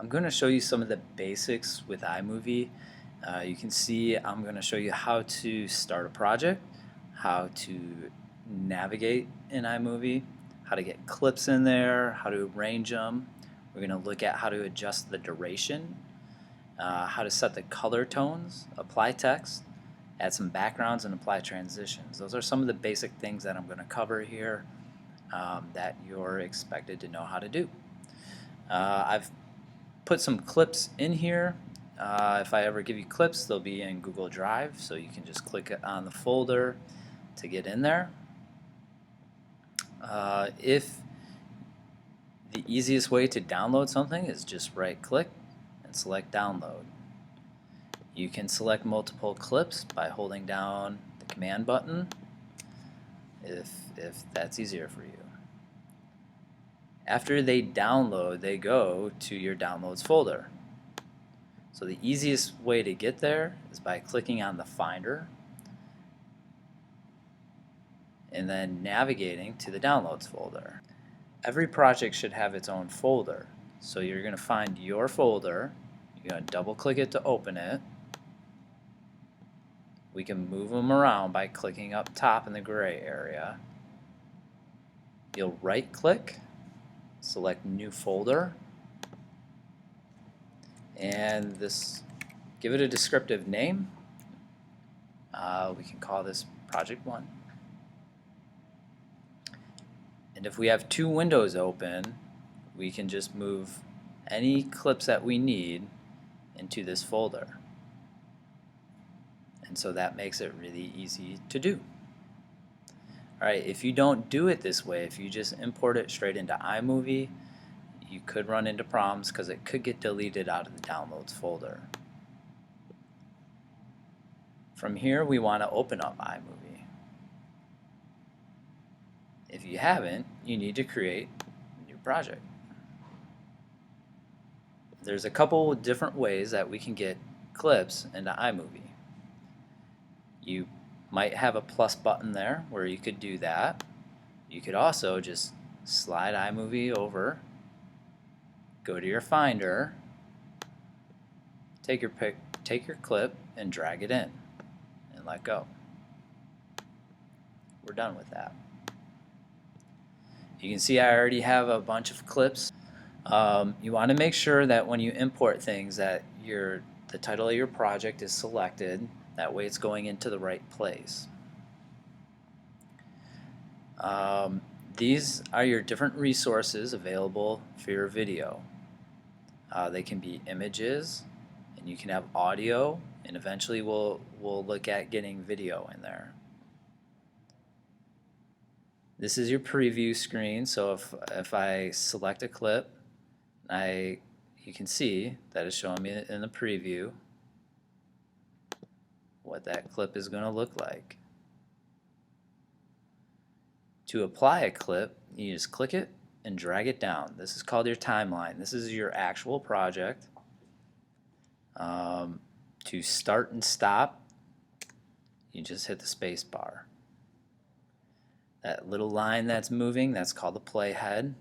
I'm going to show you some of the basics with iMovie. You can see I'm going to show you how to start a project, how to navigate in iMovie, how to get clips in there, how to arrange them. We're going to look at how to adjust the duration, how to set the color tones, apply text, add some backgrounds, and apply transitions. Those are some of the basic things that I'm going to cover here that you're expected to know how to do. I've put some clips in here. If I ever give you clips, they'll be in Google Drive, so you can just click on the folder to get in there. If the easiest way to download something is just right click and select download. You can select multiple clips by holding down the command button if that's easier for you. After they download, they go to your downloads folder. So the easiest way to get there is by clicking on the Finder and then navigating to the Downloads folder. Every project should have its own folder. So you're going to find your folder, you're going to double click it to open it. We can move them around by clicking up top in the gray area. You'll right click, select New Folder, and give it a descriptive name. We can call this Project 1. And if we have two windows open, we can just move any clips that we need into this folder. And so that makes it really easy to do. Alright, if you don't do it this way, if you just import it straight into iMovie, you could run into problems because it could get deleted out of the Downloads folder. From here, we want to open up iMovie. If you haven't, you need to create a new project. There's a couple different ways that we can get clips into iMovie. You might have a plus button there where you could do that. You could also just slide iMovie over, go to your Finder, take your clip and drag it in and let go. We're done with that. You can see I already have a bunch of clips. You want to make sure that when you import things that the title of your project is selected. That way it's going into the right place. These are your different resources available for your video. They can be images, and you can have audio, and eventually we'll look at getting video in there. This is your preview screen, so if I select a clip, you can see that it's showing me in the preview what that clip is going to look like. To apply a clip, you just click it and drag it down. This is called your timeline. This is your actual project. To start and stop, you just hit the space bar. That little line that's moving, that's called the playhead.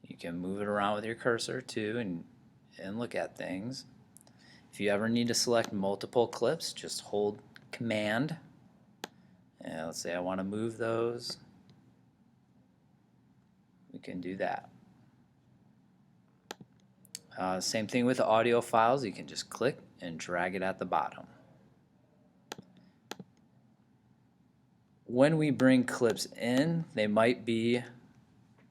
You can move it around with your cursor too and look at things. If you ever need to select multiple clips, just hold Command. And let's say I want to move those. We can do that. Same thing with the audio files. You can just click and drag it at the bottom. When we bring clips in, they might be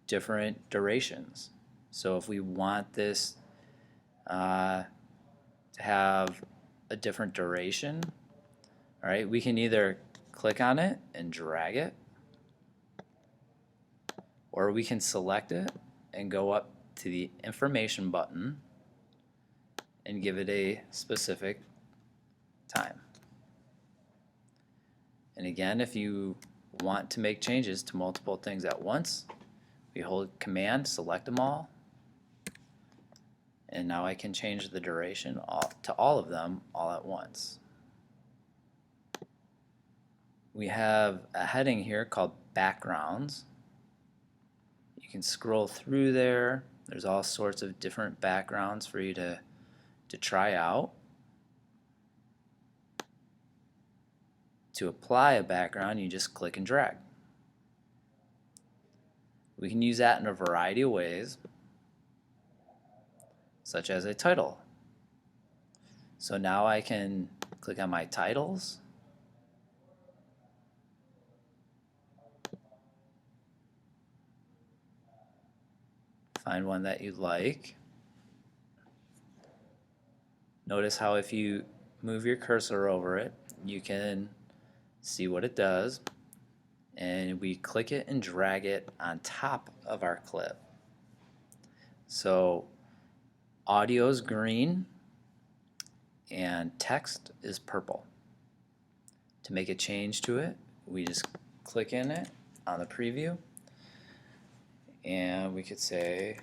different durations. So if we want this to have a different duration, all right, we can either click on it and drag it, or we can select it and go up to the information button and give it a specific time. And again, if you want to make changes to multiple things at once, we hold Command, select them all, and now I can change the duration to all of them all at once. We have a heading here called Backgrounds. You can scroll through there. There's all sorts of different backgrounds for you to try out. To apply a background, you just click and drag. We can use that in a variety of ways, such as a title. So now I can click on my titles, find one that you like. Notice how if you move your cursor over it, you can see what it does, and we click it and drag it on top of our clip. So audio is green and text is purple. To make a change to it, we just click in it on the preview, and we could say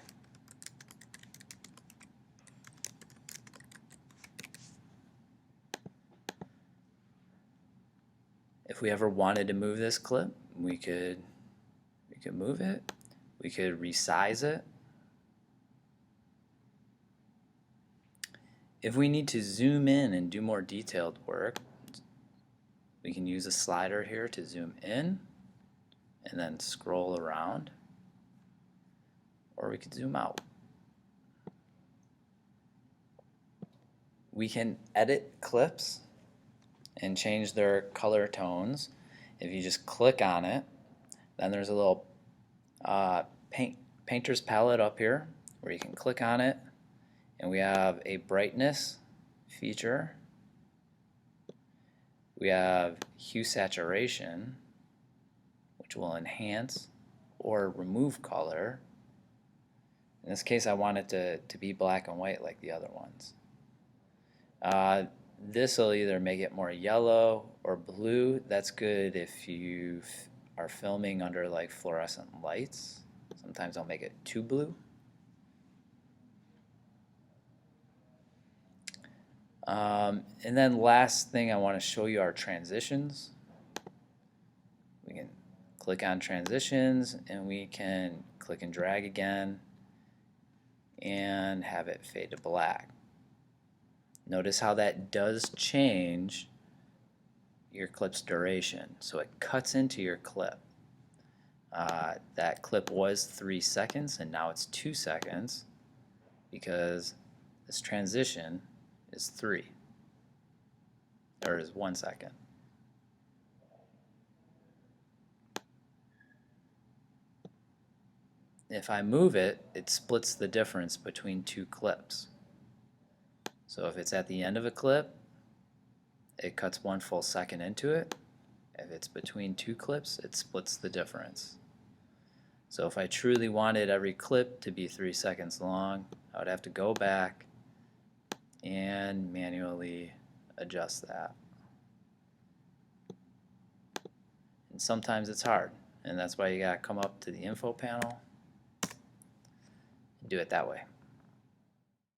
if we ever wanted to move this clip, we could move it. We could resize it. If we need to zoom in and do more detailed work, we can use a slider here to zoom in and then scroll around, or we could zoom out. We can edit clips and change their color tones. If you just click on it, then there's a little painter's palette up here where you can click on it, and we have a brightness feature. We have hue saturation, which will enhance or remove color. In this case, I want it to be black and white like the other ones. This will either make it more yellow or blue. That's good if you are filming under like fluorescent lights. Sometimes I'll make it too blue. And then last thing I want to show you are transitions. We can click on transitions, and we can click and drag again and have it fade to black. Notice how that does change your clip's duration. So it cuts into your clip. That clip was 3 seconds and now it's 2 seconds because this transition is 1 second. If I move it, it splits the difference between 2 clips. So if it's at the end of a clip, it cuts 1 full second into it. If it's between 2 clips, it splits the difference. So if I truly wanted every clip to be 3 seconds long, I would have to go back and manually adjust that. And sometimes it's hard, and that's why you gotta come up to the info panel and do it that way.